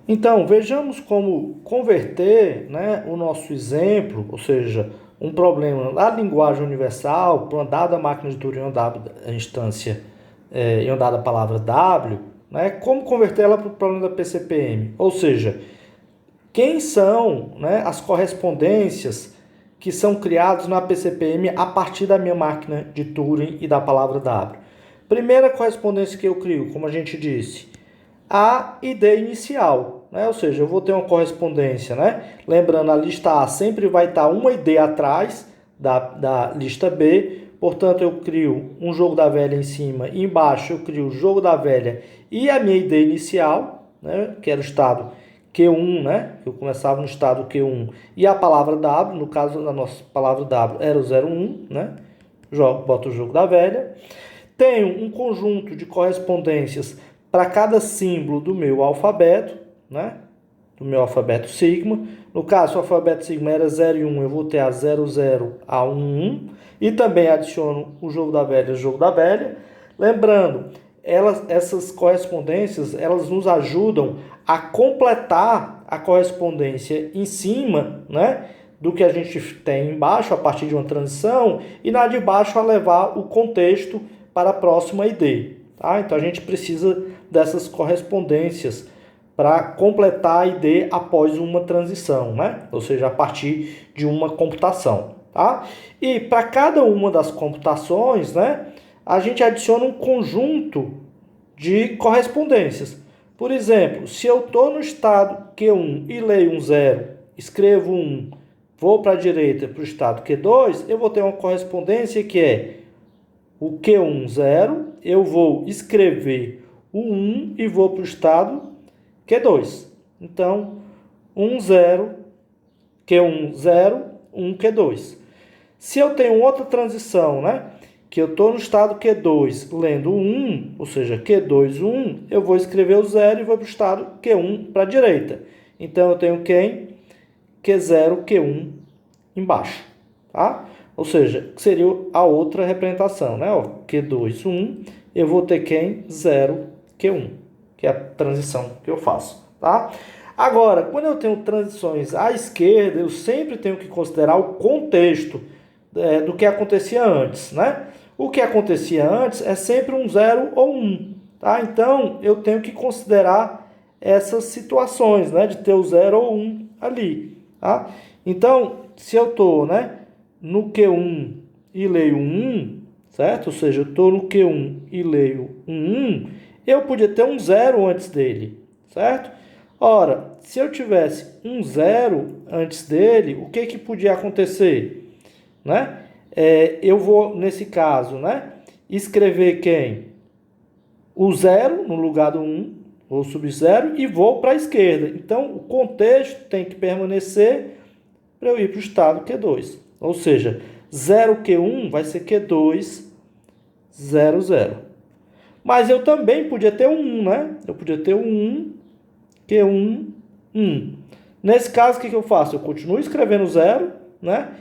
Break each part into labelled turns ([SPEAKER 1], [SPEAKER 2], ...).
[SPEAKER 1] Então, vejamos como converter, né, o nosso exemplo, ou seja, um problema da linguagem universal para uma dada máquina de Turing, em uma dada instância, em uma dada palavra W, né, como converter ela para o problema da PCPM. Ou seja, quem são, né, as correspondências que são criadas na PCPM a partir da minha máquina de Turing e da palavra W. Primeira correspondência que eu crio, como a gente disse, a ID inicial, né? Ou seja, eu vou ter uma correspondência, né? Lembrando, a lista A sempre vai estar uma ID atrás da lista B, portanto eu crio um jogo da velha em cima e embaixo eu crio o jogo da velha e a minha ID inicial, né? Que era o estado Q1, né? Eu começava no estado Q1 e a palavra W, no caso da nossa palavra W era o 01, né? Boto o jogo da velha. Tenho um conjunto de correspondências para cada símbolo do meu alfabeto, né? Do meu alfabeto sigma. No caso, o alfabeto sigma era 0 e 1, eu vou ter a 00 a 11. E também adiciono o jogo da velha e o jogo da velha. Lembrando, essas correspondências, elas nos ajudam a completar a correspondência em cima, né? Do que a gente tem embaixo, a partir de uma transição, e na de baixo a levar o contexto para a próxima ID. Tá? Então a gente precisa dessas correspondências para completar a ID após uma transição, né? Ou seja, a partir de uma computação. Tá? E para cada uma das computações, né, a gente adiciona um conjunto de correspondências. Por exemplo, se eu estou no estado Q1 e leio um 0, escrevo 1, vou para a direita para o estado Q2, eu vou ter uma correspondência que é o Q1, 0, eu vou escrever o 1 e vou para o estado Q2. Então, 1, 0, Q1, 0, 1, Q2. Se eu tenho outra transição, né, que eu estou no estado Q2 lendo o 1, ou seja, Q2, 1, eu vou escrever o 0 e vou para o estado Q1 para a direita. Então, eu tenho quem? Q0, Q1 embaixo. Tá? Ou seja, seria a outra representação, né? Ó, Q2, 1, eu vou ter quem? 0, Q1, que é a transição que eu faço. Tá? Agora, quando eu tenho transições à esquerda, eu sempre tenho que considerar o contexto do que acontecia antes, né? O que acontecia antes é sempre um 0 ou 1. Tá? Então, eu tenho que considerar essas situações, né? De ter o 0 ou 1 ali. Tá? Então, se eu estou, né, no Q1 e leio um 1, certo? Ou seja, eu estou no Q1 e leio um 1, eu podia ter um 0 antes dele, certo? Ora, se eu tivesse um 0 antes dele, o que podia acontecer? Né? Eu vou, nesse caso, né, escrever quem? O 0 no lugar do 1, vou subir 0 e vou para a esquerda. Então, o contexto tem que permanecer para eu ir para o estado Q2. Ou seja, 0Q1 vai ser Q2, 0, 0. Mas eu também podia ter um 1, né? Eu podia ter um 1, Q1, 1. Nesse caso, o que eu faço? Eu continuo escrevendo 0, né?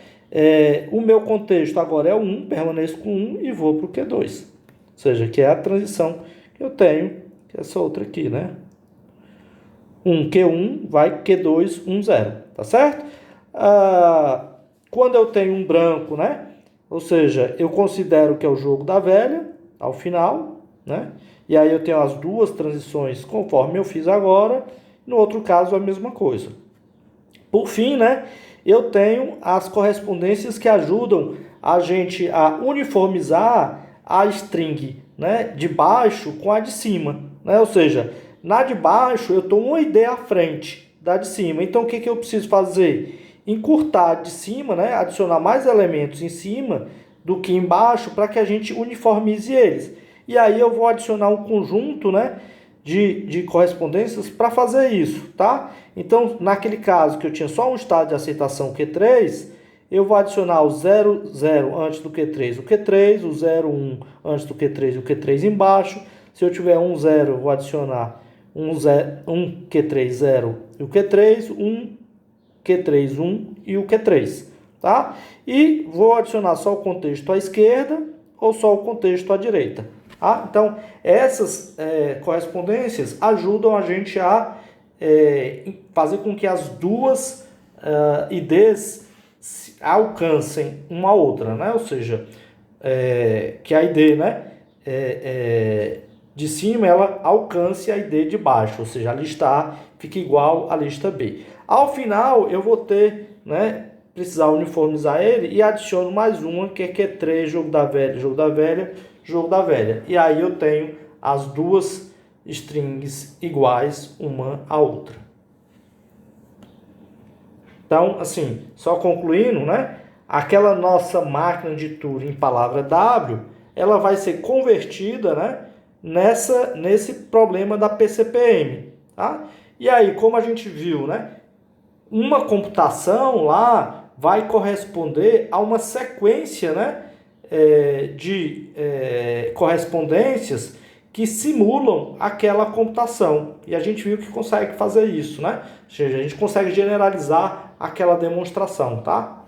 [SPEAKER 1] O meu contexto agora é o 1, permaneço com 1 e vou para o Q2. Ou seja, que é a transição que eu tenho, que é essa outra aqui, né? 1, Q1, vai Q2, 1, 0. Tá certo? Quando eu tenho um branco, né? Ou seja, eu considero que é o jogo da velha, ao final, né? E aí eu tenho as duas transições conforme eu fiz agora. No outro caso, a mesma coisa. Por fim, né? Eu tenho as correspondências que ajudam a gente a uniformizar a string, né, de baixo com a de cima, né? Ou seja, na de baixo eu estou uma ID à frente da de cima. Então o que eu preciso fazer? Encurtar de cima, né? Adicionar mais elementos em cima do que embaixo para que a gente uniformize eles. E aí eu vou adicionar um conjunto, né, de correspondências para fazer isso, tá? Então, naquele caso que eu tinha só um estado de aceitação Q3, eu vou adicionar o 0, 0 antes do Q3, o Q3, o 0, 1 antes do Q3 e o Q3 embaixo. Se eu tiver um 0, eu vou adicionar um Q3, 0 e o Q3, um Q3, 1 e o Q3, tá? E vou adicionar só o contexto à esquerda ou só o contexto à direita. Tá? Então, essas correspondências ajudam a gente a fazer com que as duas IDs alcancem uma outra, né? Ou seja, que a ID, né, de cima ela alcance a ID de baixo, ou seja, a lista A fica igual à lista B. Ao final eu vou ter, né, precisar uniformizar ele e adiciono mais uma que é Q3, jogo da velha, jogo da velha, jogo da velha. E aí eu tenho as duas strings iguais uma à outra. Então, assim, só concluindo, né? Aquela nossa máquina de Turing em palavra W, ela vai ser convertida, né, nesse problema da PCPM, tá? E aí, como a gente viu, né, uma computação lá vai corresponder a uma sequência, né, de correspondências que simulam aquela computação. E a gente viu que consegue fazer isso, né? Ou seja, a gente consegue generalizar aquela demonstração, tá?